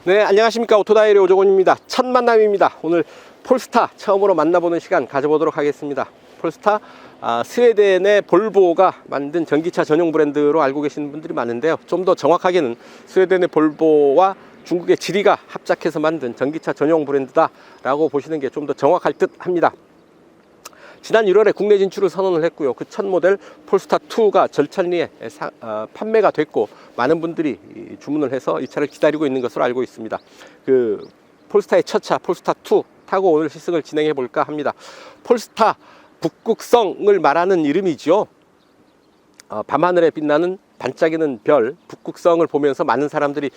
네, 안녕하십니까. 오토다이리 오종원입니다. 첫 만남입니다. 오늘 폴스타 처음으로 만나보는 시간 가져보도록 하겠습니다. 폴스타, 스웨덴의 볼보가 만든 전기차 전용 브랜드로 알고 계시는 분들이 많은데요. 좀 더 정확하게는 스웨덴의 볼보와 중국의 지리가 합작해서 만든 전기차 전용 브랜드다 라고 보시는 게 좀 더 정확할 듯 합니다. 지난 1월에 국내 진출을 선언을 했고요. 그 첫 모델 폴스타2가 절찬리에 판매가 됐고, 많은 분들이 주문을 해서 이 차를 기다리고 있는 것으로 알고 있습니다. 그 폴스타의 첫 차 폴스타2 타고 오늘 시승을 진행해 볼까 합니다. 폴스타, 북극성을 말하는 이름이죠. 밤하늘에 빛나는 반짝이는 별, 북극성을 보면서 많은 사람들이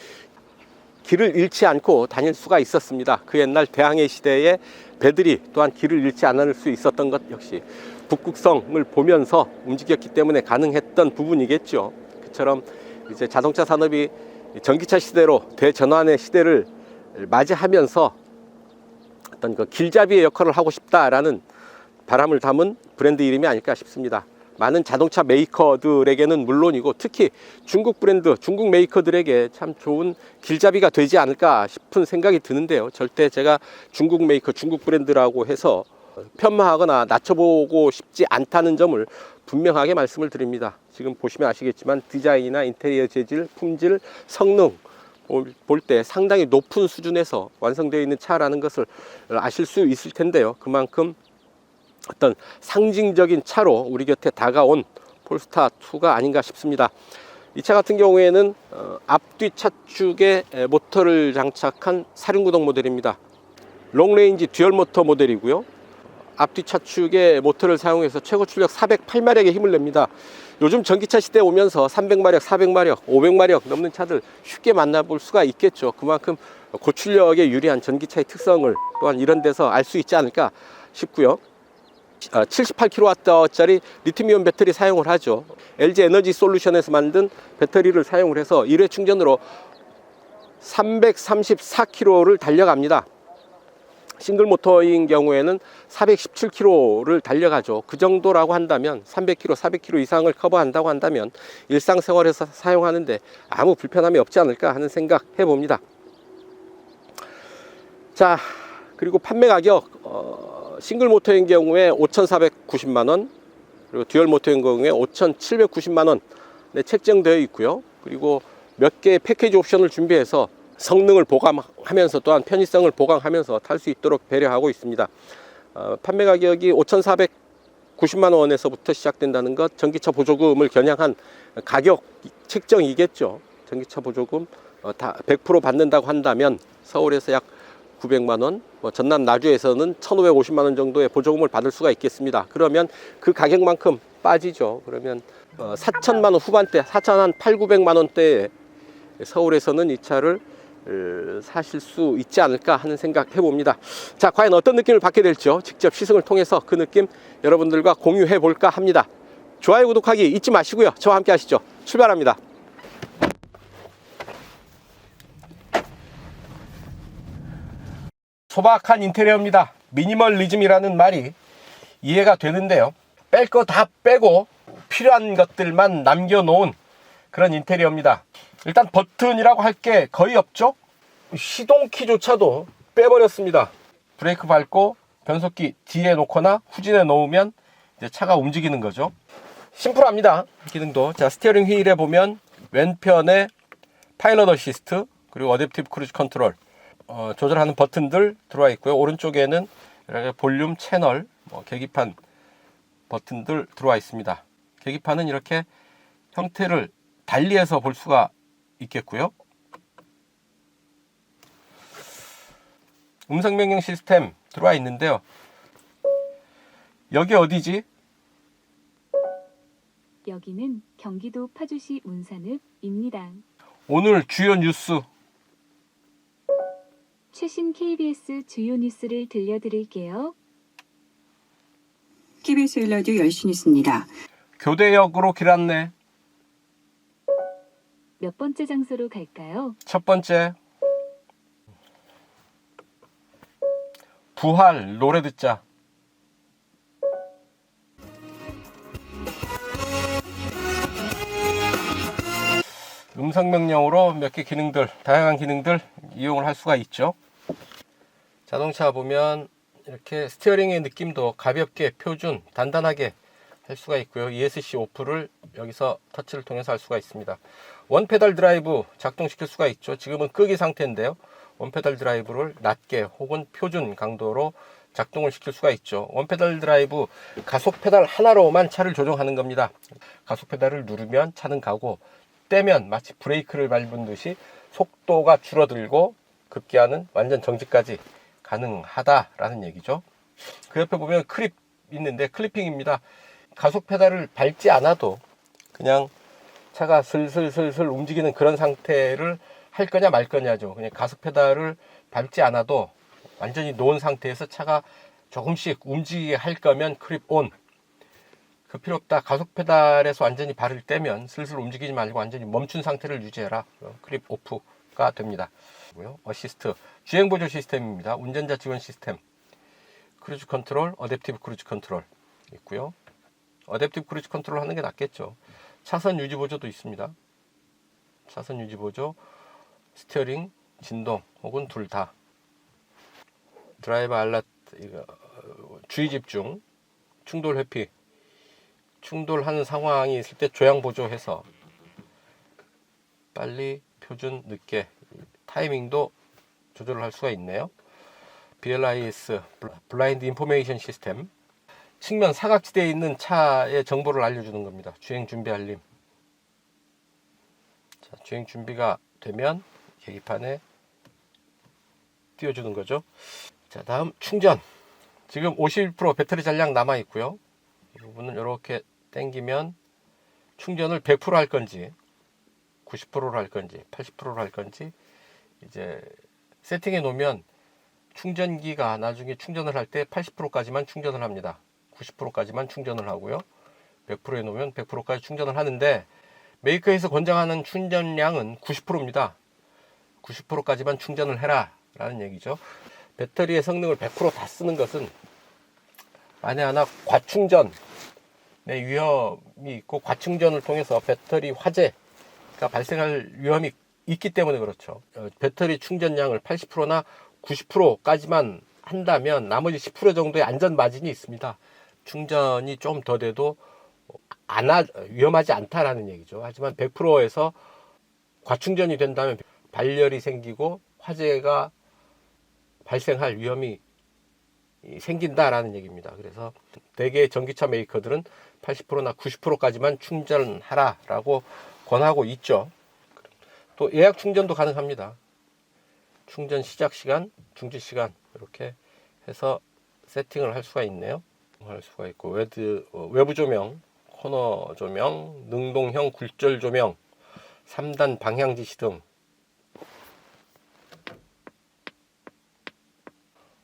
길을 잃지 않고 다닐 수가 있었습니다. 그 옛날 대항해 시대에 배들이 또한 길을 잃지 않을 수 있었던 것 역시 북극성을 보면서 움직였기 때문에 가능했던 부분이겠죠. 그처럼 이제 자동차 산업이 전기차 시대로 대전환의 시대를 맞이하면서 어떤 그 길잡이의 역할을 하고 싶다라는 바람을 담은 브랜드 이름이 아닐까 싶습니다. 많은 자동차 메이커들에게는 물론이고, 특히 중국 브랜드, 중국 메이커들에게 참 좋은 길잡이가 되지 않을까 싶은 생각이 드는데요. 절대 제가 중국 메이커, 중국 브랜드라고 해서 폄하하거나 낮춰보고 싶지 않다는 점을 분명하게 말씀을 드립니다. 지금 보시면 아시겠지만 디자인이나 인테리어 재질, 품질, 성능 볼 때 상당히 높은 수준에서 완성되어 있는 차라는 것을 아실 수 있을 텐데요. 그만큼 어떤 상징적인 차로 우리 곁에 다가온 폴스타2가 아닌가 싶습니다. 이 차 같은 경우에는 앞뒤 차축에 모터를 장착한 4륜구동 모델입니다. 롱레인지 듀얼 모터 모델이고요. 앞뒤 차축에 모터를 사용해서 최고 출력 408마력의 힘을 냅니다. 요즘 전기차 시대에 오면서 300마력, 400마력, 500마력 넘는 차들 쉽게 만나볼 수가 있겠죠. 그만큼 고출력에 유리한 전기차의 특성을 또한 이런 데서 알 수 있지 않을까 싶고요. 78kWh짜리 리튬이온 배터리 사용을 하죠. LG 에너지 솔루션에서 만든 배터리를 사용을 해서 1회 충전으로 334km를 달려갑니다. 싱글 모터인 경우에는 417km를 달려가죠. 그 정도라고 한다면 300km, 400km 이상을 커버한다고 한다면 일상생활에서 사용하는데 아무 불편함이 없지 않을까 하는 생각 해봅니다. 자, 그리고 판매 가격, 싱글 모터인 경우에 5,490만원, 그리고 듀얼 모터인 경우에 5,790만원 책정되어 있고요. 그리고 몇 개의 패키지 옵션을 준비해서 성능을 보강하면서 또한 편의성을 보강하면서 탈 수 있도록 배려하고 있습니다. 판매 가격이 5,490만원에서부터 시작된다는 것, 전기차 보조금을 겨냥한 가격 책정이겠죠. 전기차 보조금 다 100% 받는다고 한다면 서울에서 약 900만원, 전남 나주에서는 1,550만원 정도의 보조금을 받을 수가 있겠습니다. 그러면 그 가격만큼 빠지죠. 그러면 4천만원 후반대, 4,800~900만원대에 서울에서는 이 차를 사실 수 있지 않을까 하는 생각 해봅니다. 자, 과연 어떤 느낌을 받게 될지요. 직접 시승을 통해서 그 느낌 여러분들과 공유해 볼까 합니다. 좋아요, 구독하기 잊지 마시고요. 저와 함께 하시죠. 출발합니다. 소박한 인테리어입니다. 미니멀리즘이라는 말이 이해가 되는데요. 뺄 거 다 빼고 필요한 것들만 남겨놓은 그런 인테리어입니다. 일단 버튼이라고 할 게 거의 없죠. 시동키조차도 빼버렸습니다. 브레이크 밟고 변속기 뒤에 놓거나 후진에 놓으면 이제 차가 움직이는 거죠. 심플합니다. 기능도. 자, 스티어링 휠에 보면 왼편에 파일럿 어시스트, 그리고 어댑티브 크루즈 컨트롤 조절하는 버튼들 들어와 있고요. 오른쪽에는 이렇게 볼륨, 채널, 계기판 버튼들 들어와 있습니다. 계기판은 이렇게 형태를 달리해서 볼 수가 있겠고요. 음성 명령 시스템 들어와 있는데요. 여기 어디지? 여기는 경기도 파주시 운산읍입니다. 오늘 주요 뉴스, 최신 KBS 주요 뉴스를 들려드릴게요. KBS 1라디오 열심히 있습니다. 교대역으로 길 안내. 몇 번째 장소로 갈까요? 첫 번째, 부활 노래 듣자. 음성 명령으로 몇 개 기능들, 다양한 기능들 이용을 할 수가 있죠. 자동차 보면 이렇게 스티어링의 느낌도 가볍게, 표준, 단단하게 할 수가 있고요. ESC 오프를 여기서 터치를 통해서 할 수가 있습니다. 원페달 드라이브 작동시킬 수가 있죠. 지금은 끄기 상태인데요. 원페달 드라이브를 낮게 혹은 표준 강도로 작동을 시킬 수가 있죠. 원페달 드라이브 가속 페달 하나로만 차를 조종하는 겁니다. 가속 페달을 누르면 차는 가고, 떼면 마치 브레이크를 밟은 듯이 속도가 줄어들고 급기야는 완전 정지까지 가능하다라는 얘기죠. 그 옆에 보면 클립 있는데 클리핑입니다. 가속 페달을 밟지 않아도 그냥 차가 슬슬슬슬 움직이는 그런 상태를 할 거냐 말 거냐죠. 그냥 가속 페달을 밟지 않아도 완전히 놓은 상태에서 차가 조금씩 움직이게 할 거면 클립 온. 그 필요 없다. 가속 페달에서 완전히 발을 떼면 슬슬 움직이지 말고 완전히 멈춘 상태를 유지해라. 클립 오프가 됩니다. 어시스트, 주행 보조 시스템입니다. 운전자 지원 시스템, 크루즈 컨트롤, 어댑티브 크루즈 컨트롤 있고요. 어댑티브 크루즈 컨트롤 하는 게 낫겠죠. 차선 유지 보조도 있습니다. 차선 유지 보조, 스티어링, 진동 혹은 둘 다. 드라이버 알럿, 주의 집중, 충돌 회피, 충돌하는 상황이 있을 때 조향 보조해서 빨리, 표준, 늦게 타이밍도 조절을 할 수가 있네요. BLIS, 블라인드 인포메이션 시스템, 측면 사각지대에 있는 차의 정보를 알려주는 겁니다. 주행 준비 알림. 자, 주행 준비가 되면 계기판에 띄워주는 거죠. 자, 다음 충전. 지금 51% 배터리 잔량 남아 있고요. 이 부분을 이렇게 당기면 충전을 100% 할 건지 90%로 할 건지 80%로 할 건지 이제 세팅해 놓으면 충전기가 나중에 충전을 할 때 80%까지만 충전을 합니다. 90%까지만 충전을 하고요. 100%에 놓으면 100%까지 충전을 하는데, 메이커에서 권장하는 충전량은 90%입니다. 90%까지만 충전을 해라 라는 얘기죠. 배터리의 성능을 100% 다 쓰는 것은 만에 하나 과충전의 위험이 있고, 과충전을 통해서 배터리 화재가 발생할 위험이 있기 때문에 그렇죠. 배터리 충전량을 80%나 90%까지만 한다면 나머지 10% 정도의 안전 마진이 있습니다. 충전이 좀 더 돼도 위험하지 않다라는 얘기죠. 하지만 100%에서 과충전이 된다면 발열이 생기고 화재가 발생할 위험이 생긴다라는 얘기입니다. 그래서 대개 전기차 메이커들은 80%나 90%까지만 충전하라라고 권하고 있죠. 또 예약 충전도 가능합니다. 충전 시작 시간, 중지 시간 이렇게 해서 세팅을 할 수가 있네요. 할 수가 있고, 외부 조명, 코너 조명, 능동형 굴절 조명, 3단 방향 지시 등,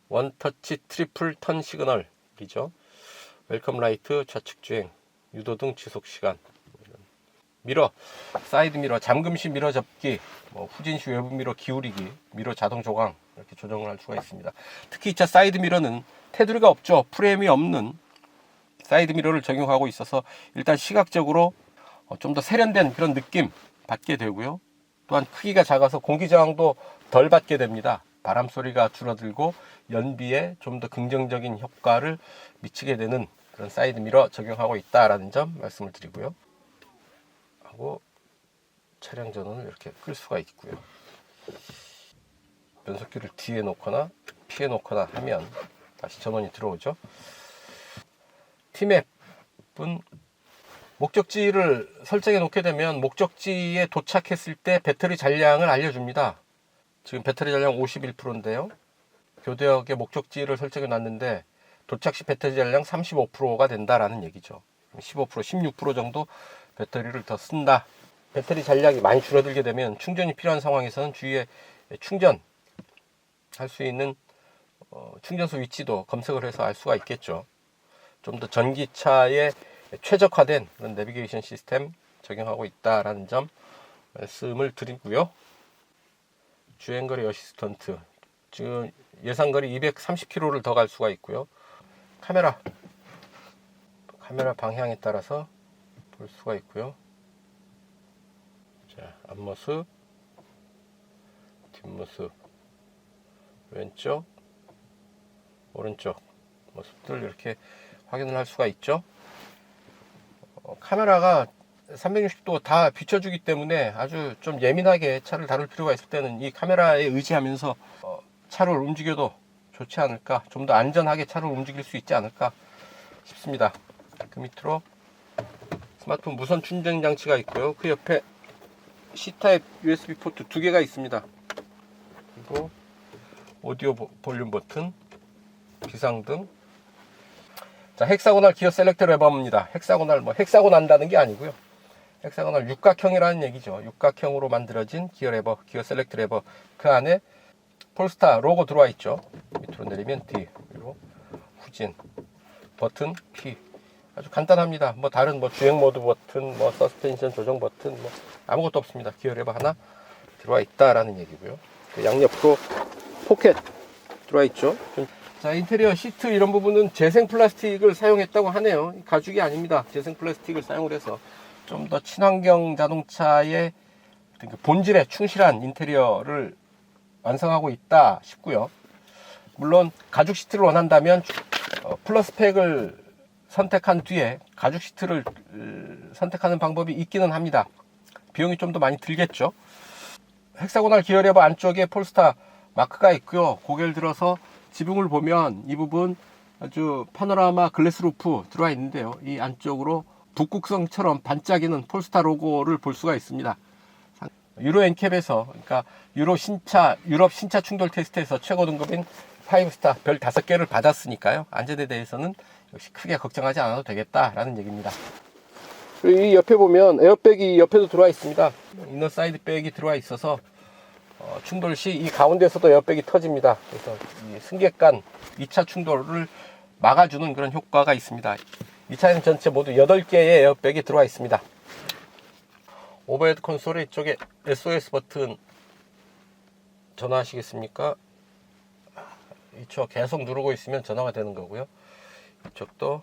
원터치 트리플 턴 시그널이죠. 웰컴 라이트, 좌측 주행, 유도등 지속 시간, 미러, 사이드 미러, 잠금 시 미러 접기, 후진 시 외부 미러 기울이기, 미러 자동 조각 이렇게 조정을 할 수가 있습니다. 특히 이 차 사이드 미러는 테두리가 없죠. 프레임이 없는 사이드 미러를 적용하고 있어서 일단 시각적으로 좀 더 세련된 그런 느낌 받게 되고요. 또한 크기가 작아서 공기 저항도 덜 받게 됩니다. 바람 소리가 줄어들고 연비에 좀 더 긍정적인 효과를 미치게 되는 그런 사이드 미러 적용하고 있다라는 점 말씀을 드리고요. 하고 차량 전원을 이렇게 끌 수가 있고요. 변속기를 뒤에 놓거나 피해 놓거나 하면 다시 전원이 들어오죠. T맵은 목적지를 설정해 놓게 되면 목적지에 도착했을 때 배터리 잔량을 알려줍니다. 지금 배터리 잔량 51%인데요. 교대역의 목적지를 설정해 놨는데 도착 시 배터리 잔량 35%가 된다라는 얘기죠. 15%, 16% 정도 배터리를 더 쓴다. 배터리 잔량이 많이 줄어들게 되면 충전이 필요한 상황에서는 주위에 충전할 수 있는 충전소 위치도 검색을 해서 알 수가 있겠죠. 좀 더 전기차에 최적화된 그런 내비게이션 시스템 적용하고 있다라는 점 말씀을 드리고요. 주행거리 어시스턴트, 지금 예상거리 230km를 더 갈 수가 있고요. 카메라 방향에 따라서 볼 수가 있고요. 자, 앞모습, 뒷모습, 왼쪽, 오른쪽 모습들 이렇게 확인을 할 수가 있죠. 카메라가 360도 다 비춰주기 때문에 아주 좀 예민하게 차를 다룰 필요가 있을 때는 이 카메라에 의지하면서 차를 움직여도 좋지 않을까, 좀 더 안전하게 차를 움직일 수 있지 않을까 싶습니다. 그 밑으로 스마트폰 무선 충전 장치가 있고요. 그 옆에 C타입 USB 포트 2개가 있습니다. 그리고 오디오 볼륨 버튼, 비상등. 자, 헥사고널 기어 셀렉트 레버입니다. 헥사고널, 헥사곤 한다는 게 아니고요. 헥사고널 육각형이라는 얘기죠. 육각형으로 만들어진 기어 레버, 기어 셀렉트 레버. 그 안에 폴스타 로고 들어와 있죠. 밑으로 내리면 D, 그리고 후진, 버튼 P. 아주 간단합니다. 다른 주행 모드 버튼, 서스펜션 조정 버튼, 아무것도 없습니다. 기어 레버 하나 들어와 있다라는 얘기고요. 그 양옆으로 포켓 들어와 있죠. 자, 인테리어 시트 이런 부분은 재생 플라스틱을 사용했다고 하네요. 가죽이 아닙니다. 재생 플라스틱을 사용을 해서 좀 더 친환경 자동차의 본질에 충실한 인테리어를 완성하고 있다 싶고요. 물론 가죽 시트를 원한다면 플러스펙을 선택한 뒤에 가죽 시트를 선택하는 방법이 있기는 합니다. 비용이 좀 더 많이 들겠죠. 헥사고널 기어 레버 안쪽에 폴스타 마크가 있고요. 고개를 들어서 지붕을 보면 이 부분 아주 파노라마 글래스 루프 들어와 있는데요. 이 안쪽으로 북극성처럼 반짝이는 폴스타 로고를 볼 수가 있습니다. 유로 엔캡에서, 그러니까 유럽 신차 충돌 테스트에서 최고 등급인 5스타 별 5개를 받았으니까요. 안전에 대해서는 역시 크게 걱정하지 않아도 되겠다라는 얘기입니다. 그리고 이 옆에 보면 에어백이 옆에도 들어와 있습니다. 이너 사이드 백이 들어와 있어서 충돌 시 이 가운데서도 에어백이 터집니다. 그래서 이 승객간 2차 충돌을 막아주는 그런 효과가 있습니다. 이 차량 전체 모두 8개의 에어백이 들어와 있습니다. 오버헤드 콘솔의 이쪽에 SOS 버튼 전화하시겠습니까? 이쪽 계속 누르고 있으면 전화가 되는 거고요. 이쪽도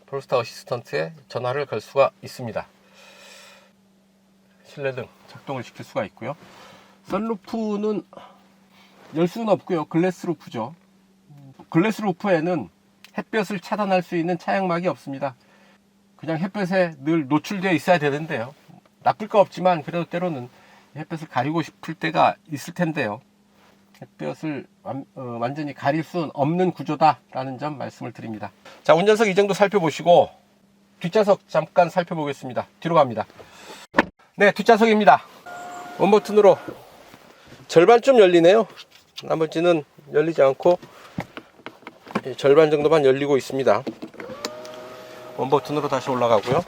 폴스타 어시스턴트에 전화를 걸 수가 있습니다. 실내등 작동을 시킬 수가 있고요. 선루프는 열 수는 없고요. 글래스 루프죠. 글래스 루프에는 햇볕을 차단할 수 있는 차양막이 없습니다. 그냥 햇볕에 늘 노출되어 있어야 되는데요. 나쁠 거 없지만 그래도 때로는 햇볕을 가리고 싶을 때가 있을 텐데요. 햇볕을 완전히 가릴 수는 없는 구조다라는 점 말씀을 드립니다. 자, 운전석 이 정도 살펴보시고 뒷좌석 잠깐 살펴보겠습니다. 뒤로 갑니다. 네, 뒷좌석입니다. 원버튼으로 절반쯤 열리네요. 나머지는 열리지 않고 절반 정도만 열리고 있습니다. 원버튼으로 다시 올라가고요.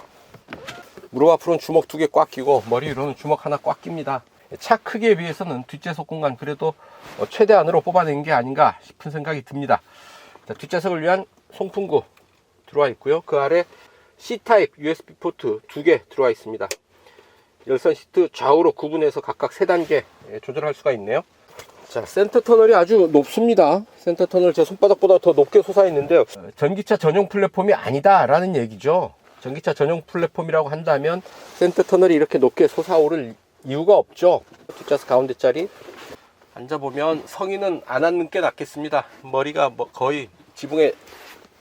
무릎 앞으로는 주먹 2개 꽉 끼고 머리 위로는 주먹 하나 꽉 낍니다. 차 크기에 비해서는 뒷좌석 공간 그래도 최대한으로 뽑아낸 게 아닌가 싶은 생각이 듭니다. 자, 뒷좌석을 위한 송풍구 들어와 있고요. 그 아래 C타입 USB 포트 2개 들어와 있습니다. 열선 시트 좌우로 구분해서 각각 3단계 조절할 수가 있네요. 자, 센터 터널이 아주 높습니다. 센터 터널 제 손바닥보다 더 높게 솟아 있는데요. 전기차 전용 플랫폼이 아니다 라는 얘기죠. 전기차 전용 플랫폼이라고 한다면 센터 터널이 이렇게 높게 솟아오를 이유가 없죠. 뒷좌석 가운데 자리 앉아보면 성인은 안 앉는 게 낫겠습니다. 머리가 거의 지붕에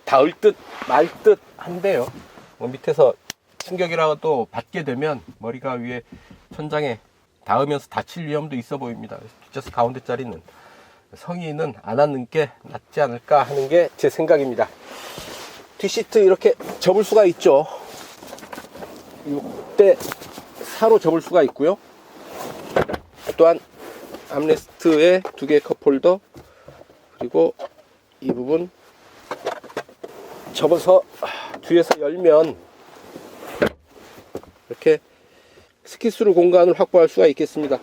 닿을 듯 말 듯 한데요. 밑에서 충격이라도 받게 되면 머리가 위에 천장에 닿으면서 다칠 위험도 있어 보입니다. 뒷좌석 가운데 자리는 성인은 안 앉는 게 낫지 않을까 하는 게 제 생각입니다. 뒷시트 이렇게 접을 수가 있죠. 6대 4로 접을 수가 있고요. 또한 암레스트에 2개의 컵홀더, 그리고 이 부분 접어서 뒤에서 열면 이렇게 스키스루 공간을 확보할 수가 있겠습니다.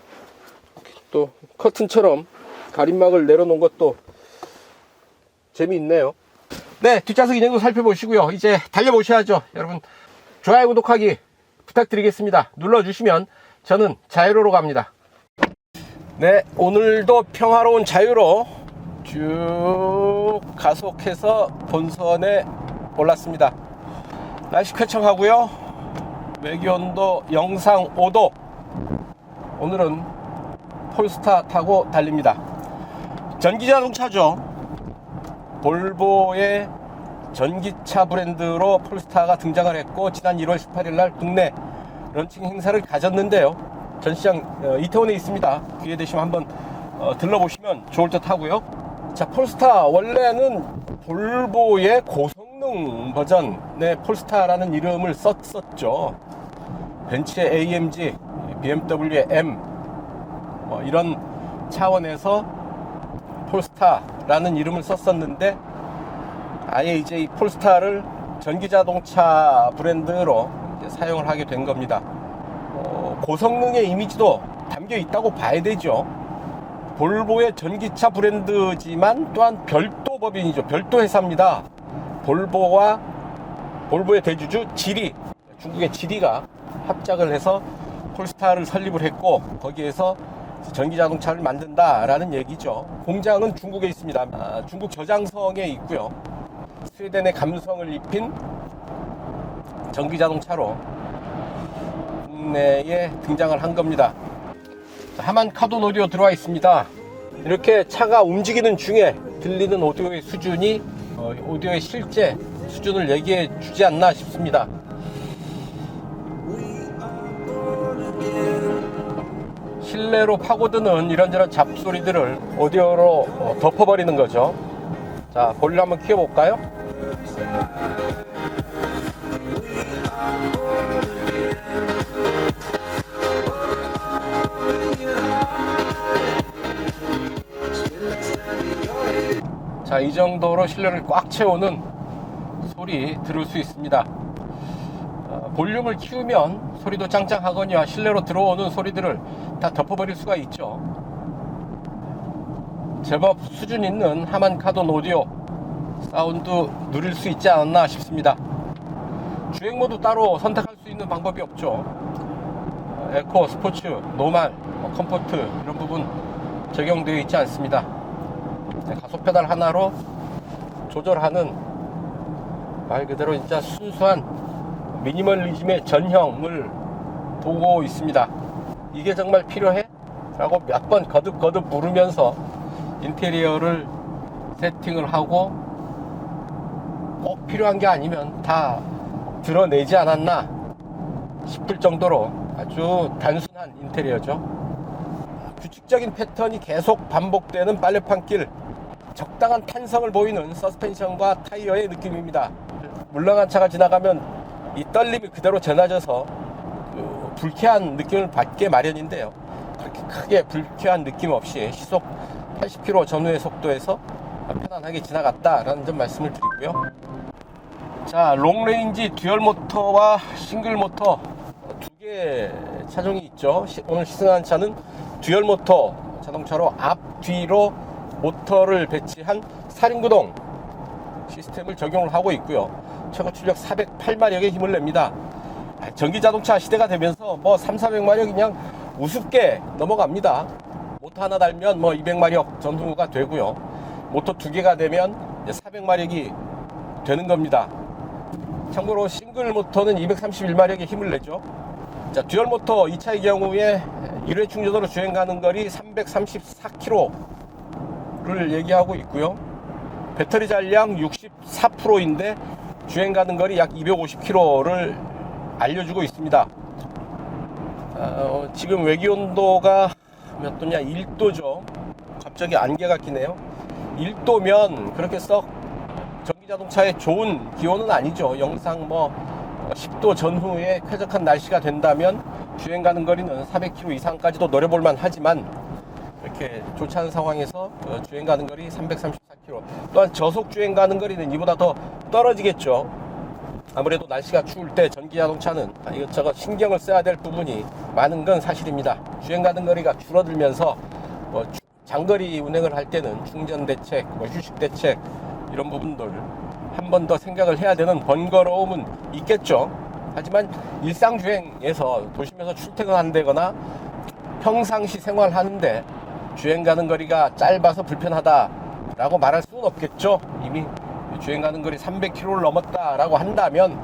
또 커튼처럼 가림막을 내려놓은 것도 재미있네요. 네, 뒷좌석 인형도 살펴보시고요. 이제 달려보셔야죠. 여러분, 좋아요, 구독하기 부탁드리겠습니다. 눌러주시면 저는 자유로로 갑니다. 네, 오늘도 평화로운 자유로 쭉 가속해서 본선에 올랐습니다. 날씨 쾌청하고요. 외기온도 영상 5도. 오늘은 폴스타 타고 달립니다. 전기자동차죠. 볼보의 전기차 브랜드로 폴스타가 등장을 했고, 지난 1월 18일 날 국내 런칭 행사를 가졌는데요. 전시장 이태원에 있습니다. 기회 되시면 한번 들러보시면 좋을 듯 하고요. 자, 폴스타 원래는 볼보의 고성능 버전의 폴스타라는 이름을 썼었죠. 벤츠의 AMG, BMW의 M 이런 차원에서 폴스타라는 이름을 썼었는데, 아예 이제 이 폴스타를 전기자동차 브랜드로 이제 사용을 하게 된 겁니다. 고성능의 이미지도 담겨 있다고 봐야 되죠. 볼보의 전기차 브랜드지만 또한 별도 법인이죠. 별도 회사입니다. 볼보의 대주주 지리, 중국의 지리가 합작을 해서 폴스타를 설립을 했고, 거기에서 전기자동차를 만든다라는 얘기죠. 공장은 중국에 있습니다. 중국 저장성에 있고요. 스웨덴의 감성을 입힌 전기자동차로 국내에 등장을 한 겁니다. 하만 카돈 오디오 들어와 있습니다. 이렇게 차가 움직이는 중에 들리는 오디오의 수준이 오디오의 실제 수준을 얘기해 주지 않나 싶습니다. 실내로 파고드는 이런저런 잡소리들을 오디오로 덮어버리는 거죠. 자, 볼륨 한번 키워볼까요? 자, 이 정도로 실내를 꽉 채우는 소리 들을 수 있습니다. 볼륨을 키우면 소리도 짱짱하거니와 실내로 들어오는 소리들을 다 덮어버릴 수가 있죠. 제법 수준 있는 하만 카돈 오디오 사운드 누릴 수 있지 않았나 싶습니다. 주행 모드 따로 선택할 수 있는 방법이 없죠. 에코, 스포츠, 노멀, 컴포트 이런 부분 적용되어 있지 않습니다. 가속 페달 하나로 조절하는 말 그대로 진짜 순수한 미니멀리즘의 전형을 보고 있습니다. 이게 정말 필요해? 라고 몇 번 거듭 물으면서 인테리어를 세팅을 하고 꼭 필요한 게 아니면 다 드러내지 않았나 싶을 정도로 아주 단순한 인테리어죠. 규칙적인 패턴이 계속 반복되는 빨래판길, 적당한 탄성을 보이는 서스펜션과 타이어의 느낌입니다. 물렁한 차가 지나가면 이 떨림이 그대로 전해져서 불쾌한 느낌을 받게 마련인데요. 그렇게 크게 불쾌한 느낌 없이 시속 80km 전후의 속도에서 편안하게 지나갔다라는 점 말씀을 드리고요. 자, 롱레인지 듀얼 모터와 싱글 모터 두 개 차종이 있죠. 오늘 시승한 차는 듀얼 모터 자동차로 앞뒤로 모터를 배치한 4륜구동 시스템을 적용을 하고 있고요. 최고 출력 408마력의 힘을 냅니다. 전기자동차 시대가 되면서 300~400마력이 그냥 우습게 넘어갑니다. 모터 하나 달면 200마력 전후가 되고요. 모터 두 개가 되면 400마력이 되는 겁니다. 참고로 싱글 모터는 231마력의 힘을 내죠. 자, 듀얼 모터 이 차의 경우에 1회 충전으로 주행 가는 거리 334km를 얘기하고 있고요. 배터리 잔량 64%인데 주행 가는 거리 약 250km를 알려주고 있습니다. 지금 외기온도가 몇 도냐? 1도죠. 갑자기 안개가 끼네요. 1도면 그렇게 썩 전기자동차에 좋은 기온은 아니죠. 영상 10도 전후에 쾌적한 날씨가 된다면 주행 가는 거리는 400km 이상까지도 노려볼만 하지만, 이렇게 좋지 않은 상황에서 주행 가는 거리 334km, 또한 저속 주행 가는 거리는 이보다 더 떨어지겠죠. 아무래도 날씨가 추울 때 전기자동차는 이것저것 신경을 써야 될 부분이 많은 건 사실입니다. 주행 가는 거리가 줄어들면서 장거리 운행을 할 때는 충전 대책, 휴식 대책 이런 부분들 한 번 더 생각을 해야 되는 번거로움은 있겠죠. 하지만 일상주행에서 도심에서 출퇴근한다거나 평상시 생활하는데 주행 가는 거리가 짧아서 불편하다라고 말할 수는 없겠죠. 이미 주행 가는 거리 300km를 넘었다라고 한다면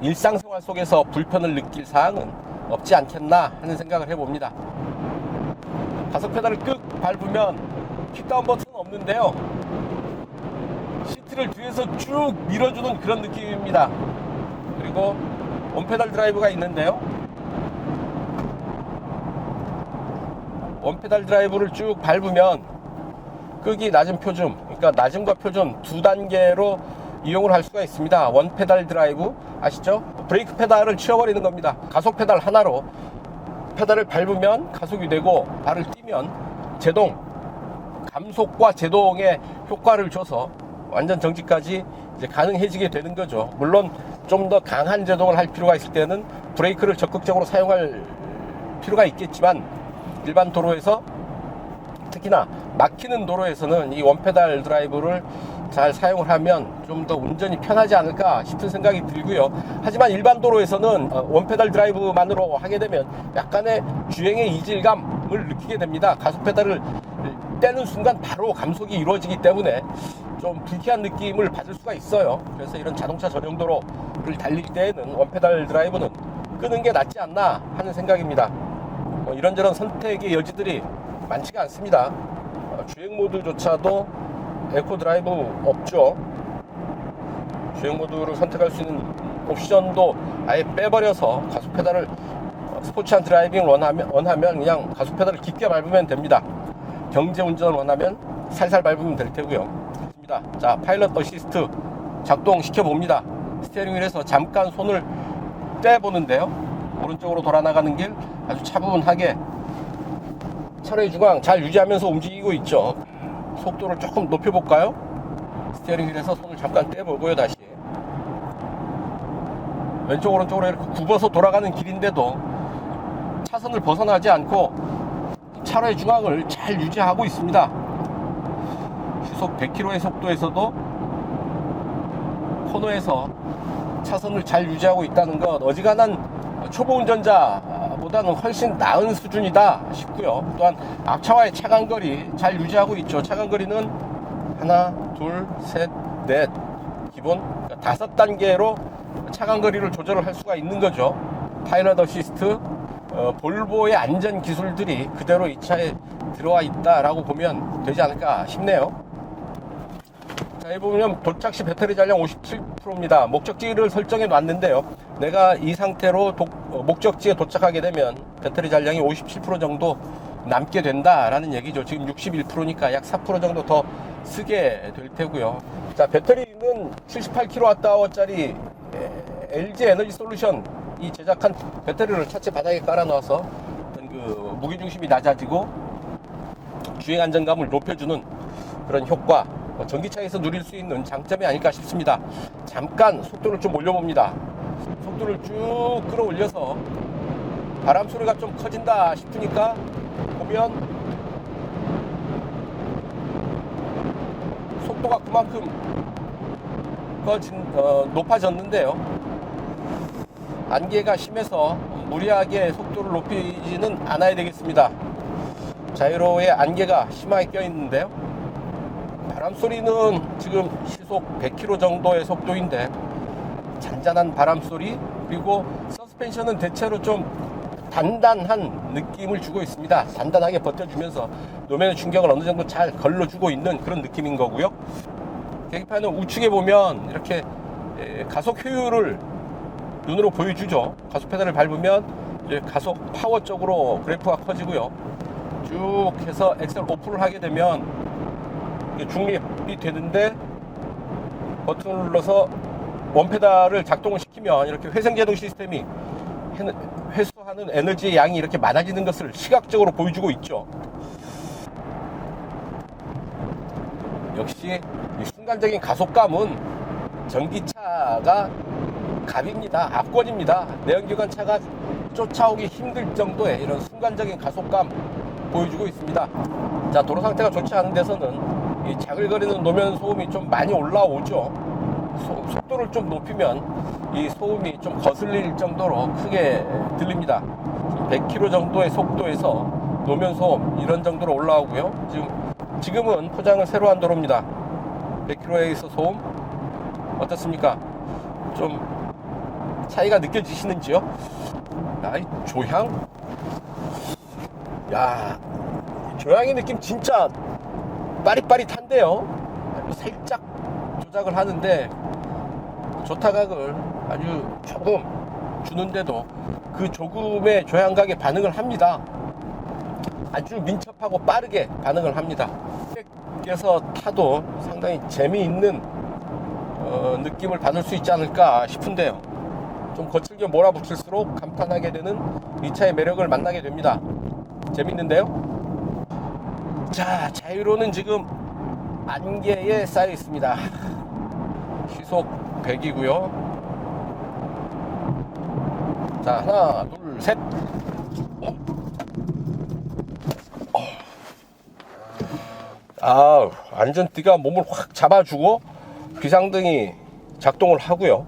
일상생활 속에서 불편을 느낄 사항은 없지 않겠나 하는 생각을 해봅니다. 가속 페달을 끄 밟으면 킥다운 버튼은 없는데요, 시트를 뒤에서 쭉 밀어주는 그런 느낌입니다. 그리고 원페달 드라이브가 있는데요, 원페달 드라이브를 쭉 밟으면 끄기, 낮은 표준, 그러니까 낮음과 표준 두 단계로 이용을 할 수가 있습니다. 원페달 드라이브 아시죠? 브레이크 페달을 치워버리는 겁니다. 가속 페달 하나로 페달을 밟으면 가속이 되고 발을 띄면 제동, 감속과 제동의 효과를 줘서 완전 정지까지 이제 가능해지게 되는 거죠. 물론 좀 더 강한 제동을 할 필요가 있을 때는 브레이크를 적극적으로 사용할 필요가 있겠지만, 일반 도로에서 특히나 막히는 도로에서는 이 원페달 드라이브를 잘 사용을 하면 좀 더 운전이 편하지 않을까 싶은 생각이 들고요. 하지만 일반 도로에서는 원페달 드라이브만으로 하게 되면 약간의 주행의 이질감을 느끼게 됩니다. 가속 페달을 떼는 순간 바로 감속이 이루어지기 때문에 좀 불쾌한 느낌을 받을 수가 있어요. 그래서 이런 자동차 전용 도로를 달릴 때에는 원페달 드라이브는 끄는 게 낫지 않나 하는 생각입니다. 이런저런 선택의 여지들이 많지가 않습니다. 주행 모드조차도 에코 드라이브 없죠. 주행 모드를 선택할 수 있는 옵션도 아예 빼버려서 가속 페달을, 스포츠한 드라이빙을 원하면 그냥 가속 페달을 깊게 밟으면 됩니다. 경제 운전을 원하면 살살 밟으면 될 테고요. 좋습니다. 자, 파일럿 어시스트 작동시켜 봅니다. 스티어링 휠에서 잠깐 손을 떼보는데요, 오른쪽으로 돌아 나가는 길 아주 차분하게 차로의 중앙 잘 유지하면서 움직이고 있죠. 속도를 조금 높여볼까요? 스티어링 휠에서 손을 잠깐 떼보고요. 다시 왼쪽 오른쪽으로 이렇게 굽어서 돌아가는 길인데도 차선을 벗어나지 않고 차로의 중앙을 잘 유지하고 있습니다. 시속 100km의 속도에서도 코너에서 차선을 잘 유지하고 있다는 것, 어지간한 초보 운전자보다는 훨씬 나은 수준이다 싶고요. 또한 앞차와의 차간거리 잘 유지하고 있죠. 차간거리는 하나, 둘, 셋, 넷, 기본 5단계로 차간거리를 조절을 할 수가 있는 거죠. 파일럿 어시스트, 볼보의 안전 기술들이 그대로 이 차에 들어와 있다라고 보면 되지 않을까 싶네요. 자, 여기 보면 도착 시 배터리 잔량 57%입니다. 목적지를 설정해 놨는데요, 내가 이 상태로 목적지에 도착하게 되면 배터리 잔량이 57% 정도 남게 된다라는 얘기죠. 지금 61%니까 약 4% 정도 더 쓰게 될 테고요. 자, 배터리는 78kWh짜리 LG 에너지 솔루션이 제작한 배터리를 차체 바닥에 깔아 놔서 그 무게중심이 낮아지고 주행 안정감을 높여주는 그런 효과, 전기차에서 누릴 수 있는 장점이 아닐까 싶습니다. 잠깐 속도를 좀 올려봅니다. 속도를 쭉 끌어올려서 바람 소리가 좀 커진다 싶으니까 보면 속도가 그만큼 높아졌는데요, 안개가 심해서 무리하게 속도를 높이지는 않아야 되겠습니다. 자이로에 안개가 심하게 껴있는데요, 바람 소리는 지금 시속 100km 정도의 속도인데 잔잔한 바람 소리, 그리고 서스펜션은 대체로 좀 단단한 느낌을 주고 있습니다. 단단하게 버텨주면서 노면의 충격을 어느 정도 잘 걸러주고 있는 그런 느낌인 거고요. 계기판은 우측에 보면 이렇게 가속 효율을 눈으로 보여주죠. 가속 페달을 밟으면 이제 가속 파워 쪽으로 그래프가 커지고요. 쭉 해서 엑셀 오프를 하게 되면 중립이 되는데, 버튼을 눌러서 원페달을 작동을 시키면 이렇게 회생제동 시스템이 회수하는 에너지의 양이 이렇게 많아지는 것을 시각적으로 보여주고 있죠. 역시 이 순간적인 가속감은 전기차가 갑입니다. 압권입니다. 내연기관 차가 쫓아오기 힘들 정도의 이런 순간적인 가속감 보여주고 있습니다. 자, 도로 상태가 좋지 않은 데서는 이 자글거리는 노면 소음이 좀 많이 올라오죠. 속도를 좀 높이면 이 소음이 좀 거슬릴 정도로 크게 들립니다. 100km 정도의 속도에서 노면 소음 이런 정도로 올라오고요. 지금은 포장을 새로 한 도로입니다. 100km에서 소음 어떻습니까? 좀 차이가 느껴지시는지요? 야, 이 조향? 야, 이 조향의 느낌 진짜 빠릿빠릿한데요. 아주 살짝 조작을 하는데 조타각을 아주 조금 주는데도 그 조금의 조향각에 반응을 합니다. 아주 민첩하고 빠르게 반응을 합니다. 그래서 타도 상당히 재미있는 느낌을 받을 수 있지 않을까 싶은데요. 좀 거칠게 몰아붙일수록 감탄하게 되는 이 차의 매력을 만나게 됩니다. 재밌는데요? 자, 자유로는 지금 안개에 쌓여 있습니다. 시속 100이고요. 자, 하나, 둘, 셋. 안전띠가 몸을 확 잡아주고 비상등이 작동을 하고요.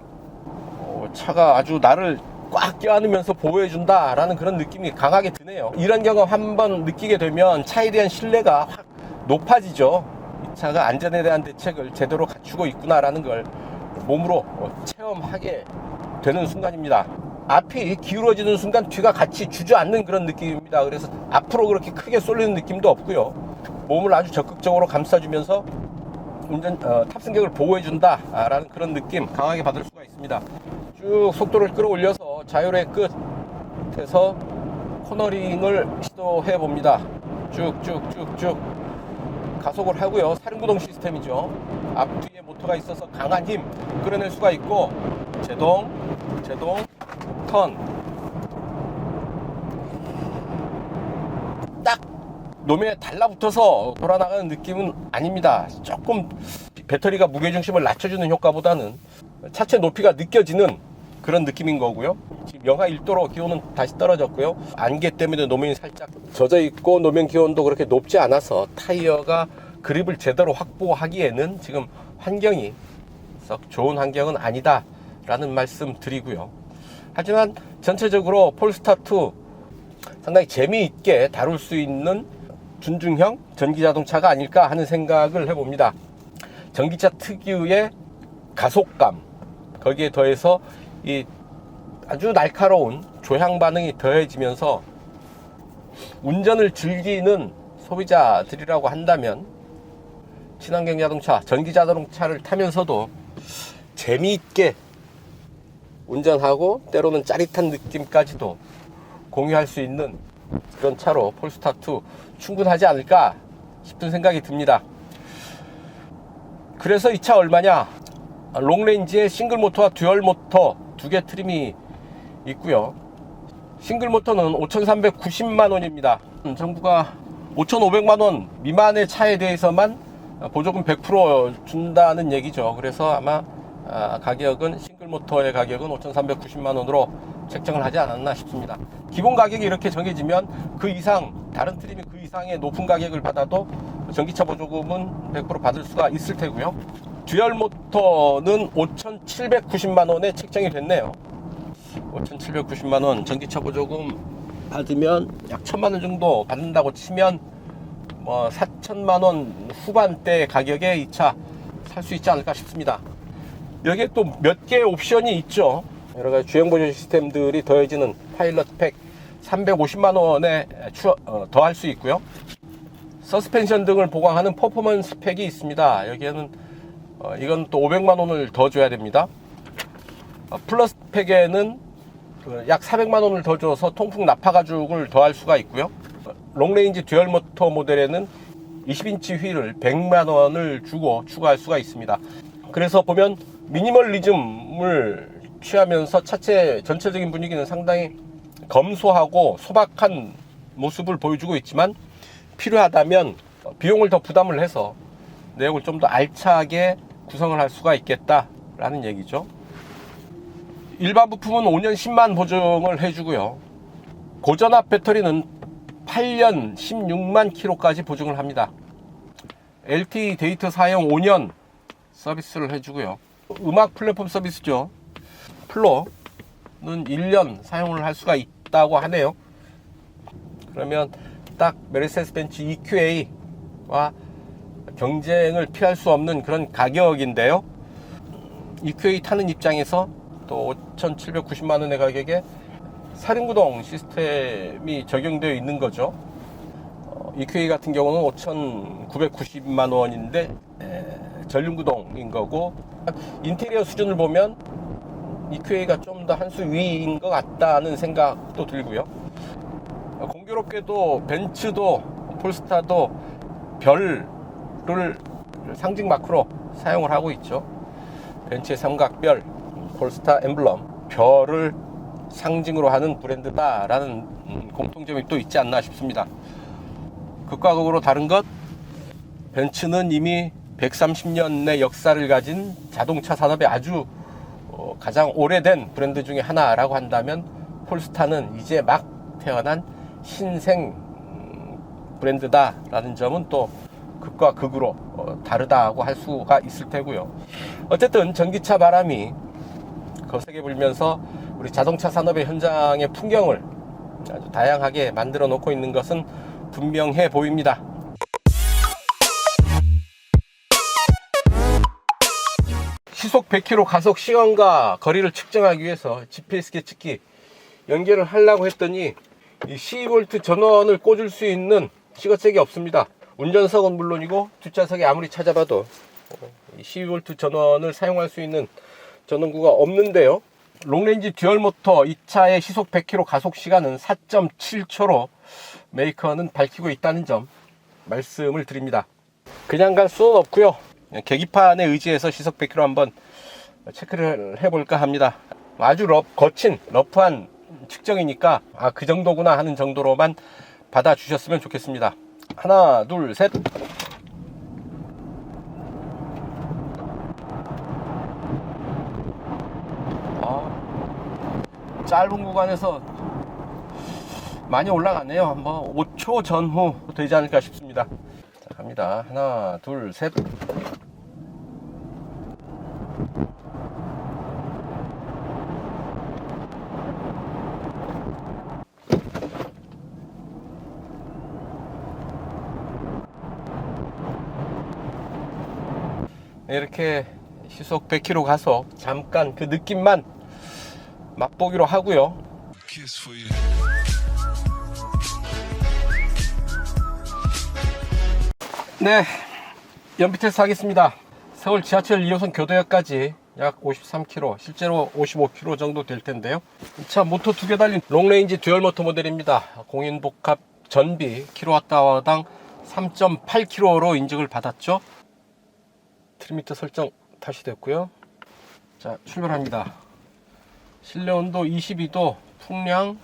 차가 아주 나를 꽉 껴안으면서 보호해준다 라는 그런 느낌이 강하게 드네요. 이런 경험 한번 느끼게 되면 차에 대한 신뢰가 확 높아지죠. 이 차가 안전에 대한 대책을 제대로 갖추고 있구나 라는 걸 몸으로 체험하게 되는 순간입니다. 앞이 기울어지는 순간 뒤가 같이 주저앉는 그런 느낌입니다. 그래서 앞으로 그렇게 크게 쏠리는 느낌도 없고요. 몸을 아주 적극적으로 감싸주면서 탑승객을 보호해준다 라는 그런 느낌 강하게 받을 수가 있습니다. 쭉 속도를 끌어올려서 자율의 끝에서 코너링을 시도해 봅니다. 쭉쭉쭉쭉 가속을 하고요. 사륜구동 시스템이죠. 앞뒤에 모터가 있어서 강한 힘 끌어낼 수가 있고 제동 턴 딱 노면에 달라붙어서 돌아나가는 느낌은 아닙니다. 조금 배터리가 무게중심을 낮춰주는 효과보다는 차체 높이가 느껴지는 그런 느낌인 거고요. 지금 영하 1도로 기온은 다시 떨어졌고요. 안개 때문에 노면이 살짝 젖어 있고 노면 기온도 그렇게 높지 않아서 타이어가 그립을 제대로 확보하기에는 지금 환경이 썩 좋은 환경은 아니다 라는 말씀 드리고요. 하지만 전체적으로 폴스타2 상당히 재미있게 다룰 수 있는 준중형 전기자동차가 아닐까 하는 생각을 해봅니다. 전기차 특유의 가속감, 거기에 더해서 이 아주 날카로운 조향 반응이 더해지면서 운전을 즐기는 소비자들이라고 한다면 친환경 자동차, 전기자동차를 타면서도 재미있게 운전하고 때로는 짜릿한 느낌까지도 공유할 수 있는 그런 차로 폴스타2 충분하지 않을까 싶은 생각이 듭니다. 그래서 이 차 얼마냐? 롱레인지에 싱글 모터와 듀얼 모터 두 개 트림이 있고요. 싱글 모터는 5,390만 원입니다. 정부가 5,500만 원 미만의 차에 대해서만 보조금 100% 준다는 얘기죠. 그래서 아마 가격은 싱글 모터의 가격은 5,390만 원으로 책정을 하지 않았나 싶습니다. 기본 가격이 이렇게 정해지면 그 이상 다른 트림이 그 이상의 높은 가격을 받아도 전기차 보조금은 100% 받을 수가 있을 테고요. 듀얼 모터는 5,790만 원에 책정이 됐네요. 5,790만 원 전기차 보조금 받으면 약 1,000만 원 정도 받는다고 치면 뭐 4천만 원 후반대 가격에 이 차 살 수 있지 않을까 싶습니다. 여기에 또 몇 개의 옵션이 있죠. 여러 가지 주행 보조 시스템들이 더해지는 파일럿 팩 350만 원에 더할 수 있고요. 서스펜션 등을 보강하는 퍼포먼스 팩이 있습니다. 여기에는 이건 또 500만 원을 더 줘야 됩니다. 플러스 팩에는 약 400만 원을 더 줘서 통풍 나파 가죽을 더할 수가 있고요. 롱레인지 듀얼 모터 모델에는 20인치 휠을 100만 원을 주고 추가할 수가 있습니다. 그래서 보면 미니멀리즘을 취하면서 차체 전체적인 분위기는 상당히 검소하고 소박한 모습을 보여주고 있지만 필요하다면 비용을 더 부담을 해서 내용을 좀 더 알차게 구성을 할 수가 있겠다라는 얘기죠. 일반 부품은 5년 10만 보증을 해주고요. 고전압 배터리는 8년 16만 킬로까지 보증을 합니다. LTE 데이터 사용 5년 서비스를 해주고요. 음악 플랫폼 서비스죠. 플로는 1년 사용을 할 수가 있다고 하네요. 그러면 딱 메르세데스 벤츠 EQA와 경쟁을 피할 수 없는 그런 가격인데요. EQA 타는 입장에서 또 5,790만 원의 가격에 사륜구동 시스템이 적용되어 있는 거죠. EQA 같은 경우는 5,990만 원인데 전륜구동인 거고, 인테리어 수준을 보면 EQA가 좀 더 한 수 위인 것 같다는 생각도 들고요. 공교롭게도 벤츠도 폴스타도 별을 상징 마크로 사용을 하고 있죠. 벤츠의 삼각별, 폴스타 엠블럼, 별을 상징으로 하는 브랜드다라는 공통점이 또 있지 않나 싶습니다. 극과 극으로 다른 것, 벤츠는 이미 130년의 역사를 가진 자동차 산업의 아주 가장 오래된 브랜드 중에 하나라고 한다면, 폴스타는 이제 막 태어난 신생 브랜드다라는 점은 또 극과 극으로 다르다고 할 수가 있을 테고요. 어쨌든 전기차 바람이 거세게 불면서 우리 자동차 산업의 현장의 풍경을 아주 다양하게 만들어 놓고 있는 것은 분명해 보입니다. 시속 100km 가속 시간과 거리를 측정하기 위해서 GPS 계측기 연결을 하려고 했더니 이 12V 전원을 꽂을 수 있는 시거잭이 없습니다. 운전석은 물론이고 뒷좌석에 아무리 찾아봐도 12V 전원을 사용할 수 있는 전원구가 없는데요. 롱레인지 듀얼 모터 이 차의 시속 100km 가속 시간은 4.7초로 메이커는 밝히고 있다는 점 말씀을 드립니다. 그냥 갈 수는 없고요. 계기판에 의지해서 시속 100km 한번 체크를 해볼까 합니다. 아주 거친 러프한 측정이니까 그 정도구나 하는 정도로만 받아주셨으면 좋겠습니다. 하나, 둘, 셋. 짧은 구간에서 많이 올라갔네요. 한번 5초 전후 되지 않을까 싶습니다. 자, 갑니다. 하나, 둘, 셋. 이렇게 시속 100km 가서 잠깐 그 느낌만 맛보기로 하고요. 네, 연비 테스트 하겠습니다. 서울 지하철 2호선 교대역까지 약 53km, 실제로 55km 정도 될 텐데요. 이 차 모터 2개 달린 롱레인지 듀얼 모터 모델입니다. 공인복합 전비 킬로와트아워당 3.8kg로 인증을 받았죠. 트림미터 설정 다시 됐고요. 자, 출발합니다. 실내 온도 22도, 풍량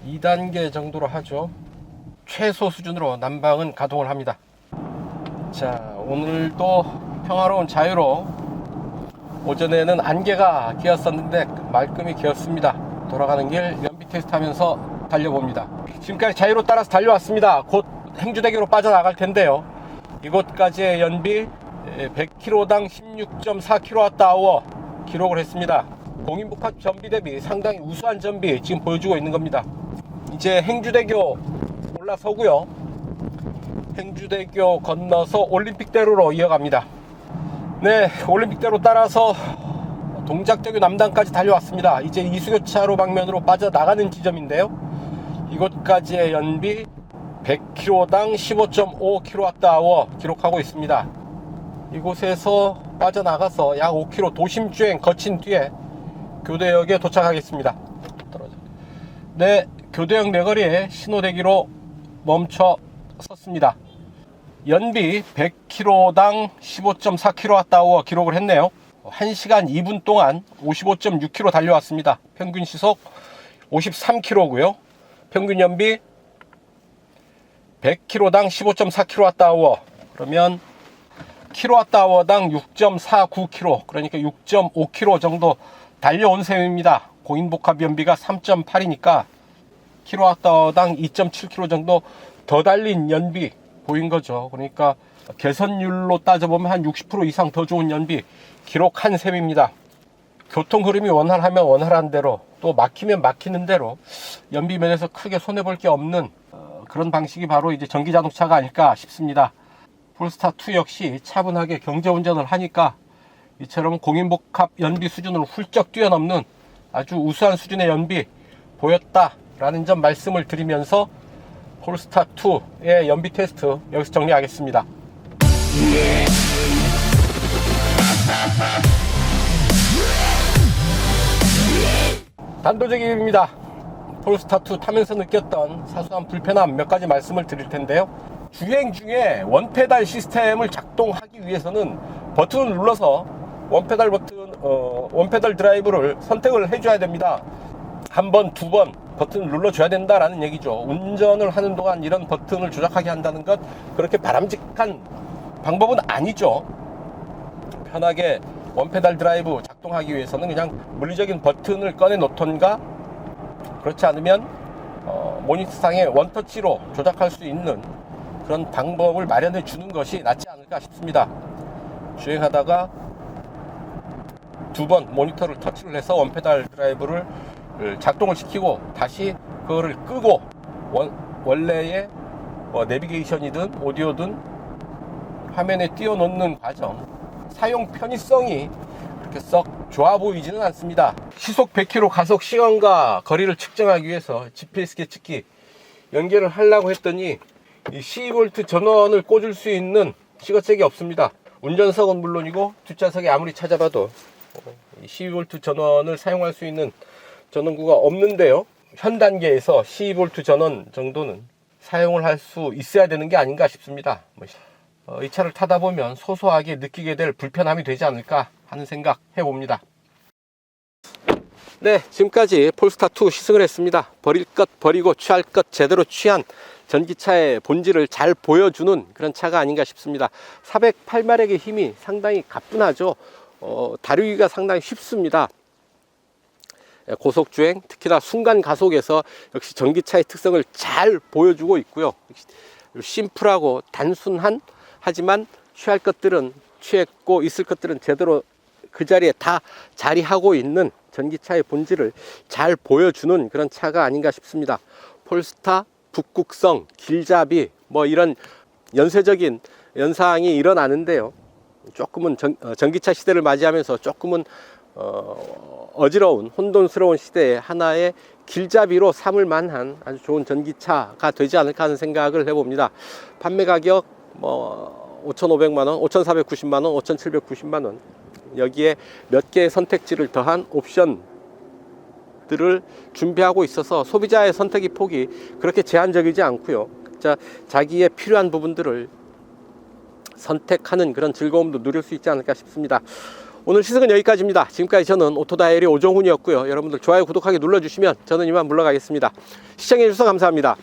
2단계 정도로 하죠. 최소 수준으로 난방은 가동을 합니다. 자, 오늘도 평화로운 자유로 오전에는 안개가 끼었었는데 말끔히 끼었습니다. 돌아가는 길 연비 테스트 하면서 달려봅니다. 지금까지 자유로 따라서 달려왔습니다. 곧 행주대교로 빠져나갈 텐데요. 이곳까지의 연비 100km당 16.4kWh 기록을 했습니다. 공인복합 전비 대비 상당히 우수한 전비 지금 보여주고 있는 겁니다. 이제 행주대교 올라서고요. 행주대교 건너서 올림픽대로로 이어갑니다. 네, 올림픽대로 따라서 동작대교 남단까지 달려왔습니다. 이제 이수교차로 방면으로 빠져나가는 지점인데요. 이곳까지의 연비 100km당 15.5kWh 기록하고 있습니다. 이곳에서 빠져나가서 약 5km 도심주행 거친 뒤에 교대역에 도착하겠습니다. 네, 교대역 내거리에 신호대기로 멈춰 섰습니다. 연비 100km당 15.4kWh 기록을 했네요. 1시간 2분 동안 55.6km 달려왔습니다. 평균 시속 53km고요. 평균 연비 100km당 15.4kWh, 그러면 kWh당 6.49km, 그러니까 6.5km 정도 달려온 셈입니다. 공인복합 연비가 3.8이니까 kWh당 2.7km 정도 더 달린 연비 보인 거죠. 그러니까 개선율로 따져보면 한 60% 이상 더 좋은 연비 기록한 셈입니다. 교통 흐름이 원활하면 원활한 대로, 또 막히면 막히는 대로 연비 면에서 크게 손해볼 게 없는 그런 방식이 바로 이제 전기 자동차가 아닐까 싶습니다. 폴스타 2 역시 차분하게 경제 운전을 하니까 이처럼 공인복합 연비 수준을 훌쩍 뛰어넘는 아주 우수한 수준의 연비 보였다라는 점 말씀을 드리면서 폴스타2의 연비 테스트 여기서 정리하겠습니다. 단도직입니다. 폴스타2 타면서 느꼈던 사소한 불편함 몇 가지 말씀을 드릴 텐데요. 주행 중에 원페달 시스템을 작동하기 위해서는 버튼을 눌러서 원페달 드라이브를 선택을 해줘야 됩니다. 한 번, 두 번 버튼을 눌러줘야 된다라는 얘기죠. 운전을 하는 동안 이런 버튼을 조작하게 한다는 것, 그렇게 바람직한 방법은 아니죠. 편하게 원페달 드라이브 작동하기 위해서는 그냥 물리적인 버튼을 꺼내 놓던가, 그렇지 않으면 모니터상에 원터치로 조작할 수 있는 그런 방법을 마련해 주는 것이 낫지 않을까 싶습니다. 주행하다가 두 번 모니터를 터치를 해서 원페달 드라이브를 작동을 시키고 다시 그거를 끄고 원래의 내비게이션이든 오디오든 화면에 띄워놓는 과정, 사용 편의성이 그렇게 썩 좋아 보이지는 않습니다. 시속 100km 가속 시간과 거리를 측정하기 위해서 GPS 계측기 연결을 하려고 했더니 이 12V 전원을 꽂을 수 있는 시거잭이 없습니다. 운전석은 물론이고 뒷좌석에 아무리 찾아봐도 12V 전원을 사용할 수 있는 전원구가 없는데요. 현 단계에서 12V 전원 정도는 사용을 할 수 있어야 되는 게 아닌가 싶습니다. 이 차를 타다 보면 소소하게 느끼게 될 불편함이 되지 않을까 하는 생각 해봅니다. 네, 지금까지 폴스타2 시승을 했습니다. 버릴 것 버리고 취할 것 제대로 취한 전기차의 본질을 잘 보여주는 그런 차가 아닌가 싶습니다. 408마력의 힘이 상당히 가뿐하죠. 다루기가 상당히 쉽습니다. 고속주행, 특히나 순간 가속에서 역시 전기차의 특성을 잘 보여주고 있고요. 심플하고 단순한, 하지만 취할 것들은 취했고 있을 것들은 제대로 그 자리에 다 자리하고 있는 전기차의 본질을 잘 보여주는 그런 차가 아닌가 싶습니다. 폴스타, 북극성, 길잡이 이런 연쇄적인 연상이 일어나는데요. 조금은 전기차 시대를 맞이하면서 조금은 어지러운 혼돈스러운 시대에 하나의 길잡이로 삼을 만한 아주 좋은 전기차가 되지 않을까 하는 생각을 해봅니다. 판매 가격 5,500만원, 5,490만원, 5,790만원, 여기에 몇 개의 선택지를 더한 옵션들을 준비하고 있어서 소비자의 선택의 폭이 그렇게 제한적이지 않고요. 자기의 필요한 부분들을 선택하는 그런 즐거움도 누릴 수 있지 않을까 싶습니다. 오늘 시승은 여기까지입니다. 지금까지 저는 오토다이어리 오종훈이었고요. 여러분들 좋아요, 구독하기 눌러주시면 저는 이만 물러가겠습니다. 시청해주셔서 감사합니다.